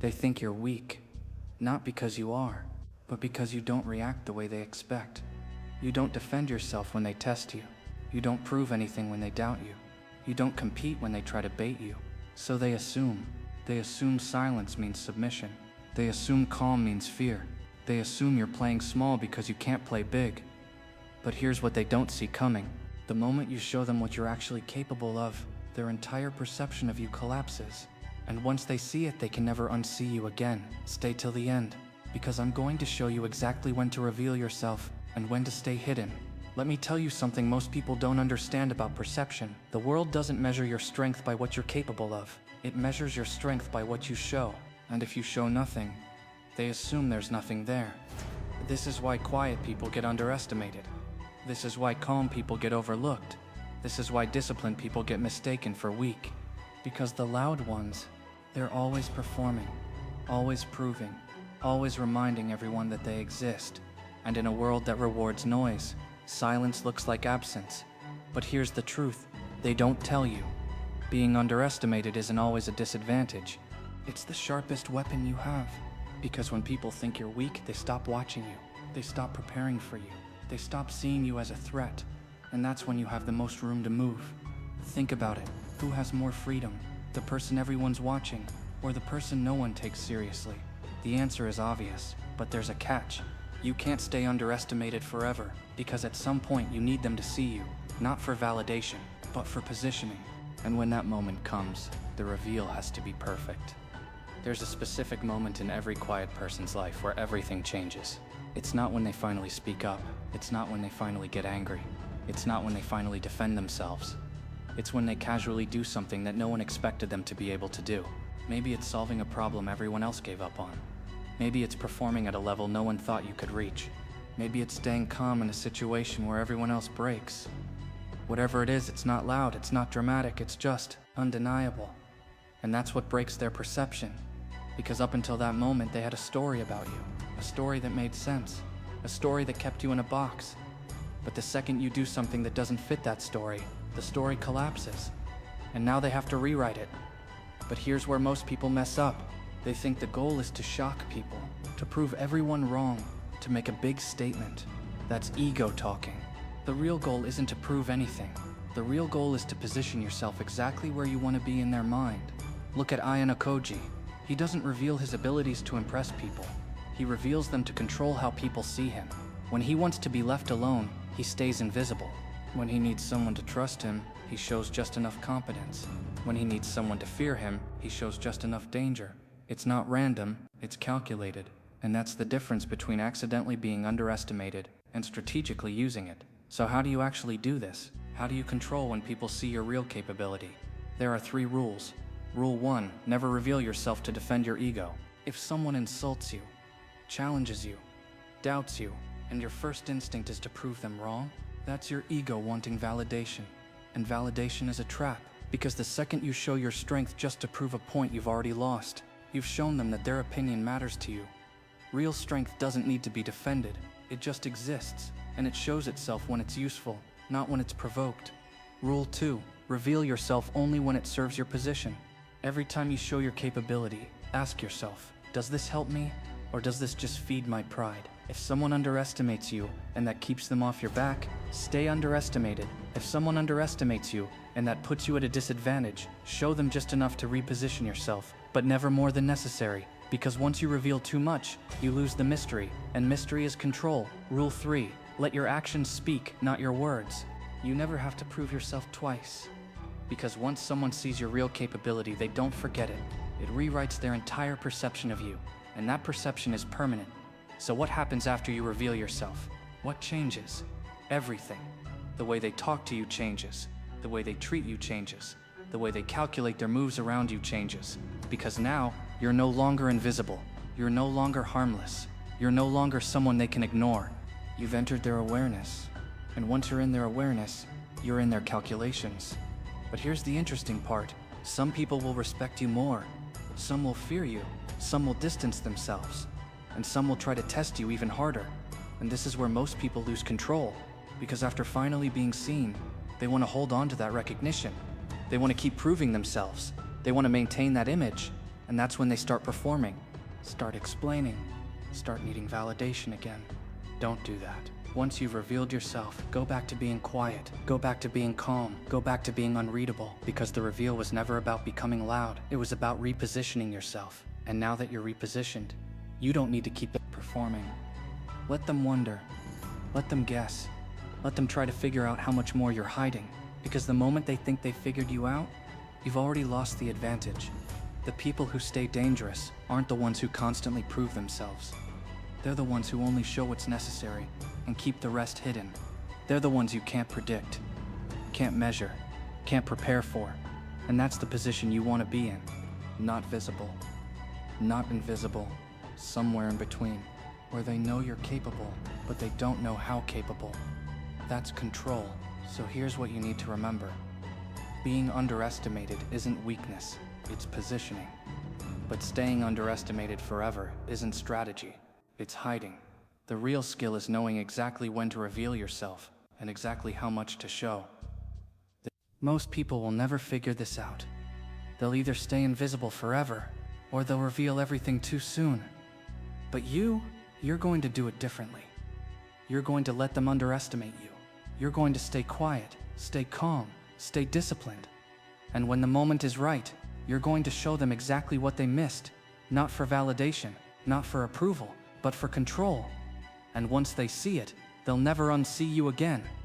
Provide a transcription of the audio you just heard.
They think you're weak, not because you are, but because you don't react the way they expect. You don't defend yourself when they test you. You don't prove anything when they doubt you. You don't compete when they try to bait you. So they assume. They assume silence means submission. They assume calm means fear. They assume you're playing small because you can't play big. But here's what they don't see coming. The moment you show them what you're actually capable of, their entire perception of you collapses. And once they see it, they can never unsee you again. Stay till the end, because I'm going to show you exactly when to reveal yourself and when to stay hidden. Let me tell you something most people don't understand about perception. The world doesn't measure your strength by what you're capable of. It measures your strength by what you show. And if you show nothing, they assume there's nothing there. This is why quiet people get underestimated. This is why calm people get overlooked. This is why disciplined people get mistaken for weak. Because the loud ones, they're always performing, always proving, always reminding everyone that they exist. And in a world that rewards noise, silence looks like absence. But here's the truth, they don't tell you. Being underestimated isn't always a disadvantage. It's the sharpest weapon you have. Because when people think you're weak, they stop watching you. They stop preparing for you. They stop seeing you as a threat. And that's when you have the most room to move. Think about it. Who has more freedom? The person everyone's watching, or the person no one takes seriously? The answer is obvious, but there's a catch. You can't stay underestimated forever, because at some point you need them to see you, not for validation, but for positioning. And when that moment comes, the reveal has to be perfect. There's a specific moment in every quiet person's life where everything changes. It's not when they finally speak up. It's not when they finally get angry. It's not when they finally defend themselves. It's when they casually do something that no one expected them to be able to do. Maybe it's solving a problem everyone else gave up on. Maybe it's performing at a level no one thought you could reach. Maybe it's staying calm in a situation where everyone else breaks. Whatever it is, it's not loud, it's not dramatic, it's just undeniable. And that's what breaks their perception. Because up until that moment, they had a story about you. A story that made sense. A story that kept you in a box. But the second you do something that doesn't fit that story, the story collapses. And now they have to rewrite it. But here's where most people mess up. They think the goal is to shock people, to prove everyone wrong, to make a big statement. That's ego talking. The real goal isn't to prove anything. The real goal is to position yourself exactly where you want to be in their mind. Look at Ayanokoji. He doesn't reveal his abilities to impress people. He reveals them to control how people see him. When he wants to be left alone, he stays invisible. When he needs someone to trust him, he shows just enough competence. When he needs someone to fear him, he shows just enough danger. It's not random, it's calculated. And that's the difference between accidentally being underestimated and strategically using it. So how do you actually do this? How do you control when people see your real capability? There are 3 rules. Rule 1, never reveal yourself to defend your ego. If someone insults you, challenges you, doubts you, and your first instinct is to prove them wrong, that's your ego wanting validation. And validation is a trap, because the second you show your strength just to prove a point you've already lost, you've shown them that their opinion matters to you. Real strength doesn't need to be defended, it just exists, and it shows itself when it's useful, not when it's provoked. Rule 2, reveal yourself only when it serves your position. Every time you show your capability, ask yourself, does this help me, or does this just feed my pride? If someone underestimates you, and that keeps them off your back, stay underestimated. If someone underestimates you, and that puts you at a disadvantage, show them just enough to reposition yourself, but never more than necessary. Because once you reveal too much, you lose the mystery, and mystery is control. Rule 3, let your actions speak, not your words. You never have to prove yourself twice. Because once someone sees your real capability, they don't forget it. It rewrites their entire perception of you, and that perception is permanent. So what happens after you reveal yourself? What changes? Everything. The way they talk to you changes. The way they treat you changes. The way they calculate their moves around you changes. Because now, you're no longer invisible. You're no longer harmless. You're no longer someone they can ignore. You've entered their awareness. And once you're in their awareness, you're in their calculations. But here's the interesting part. Some people will respect you more. Some will fear you. Some will distance themselves. And some will try to test you even harder. And this is where most people lose control. Because after finally being seen, they want to hold on to that recognition. They want to keep proving themselves. They want to maintain that image. And that's when they start performing, start explaining, start needing validation again. Don't do that. Once you've revealed yourself, go back to being quiet, go back to being calm, go back to being unreadable, because the reveal was never about becoming loud. It was about repositioning yourself. And now that you're repositioned, you don't need to keep performing. Let them wonder. Let them guess. Let them try to figure out how much more you're hiding. Because the moment they think they figured you out, you've already lost the advantage. The people who stay dangerous aren't the ones who constantly prove themselves. They're the ones who only show what's necessary and keep the rest hidden. They're the ones you can't predict, can't measure, can't prepare for. And that's the position you want to be in. Not visible, not invisible, somewhere in between, where they know you're capable, but they don't know how capable. That's control. So here's what you need to remember. Being underestimated isn't weakness, it's positioning. But staying underestimated forever isn't strategy, it's hiding. The real skill is knowing exactly when to reveal yourself and exactly how much to show. Most people will never figure this out. They'll either stay invisible forever, or they'll reveal everything too soon. But you're going to do it differently. You're going to let them underestimate you. You're going to stay quiet, stay calm, stay disciplined. And when the moment is right, you're going to show them exactly what they missed, not for validation, not for approval, but for control. And once they see it, they'll never unsee you again.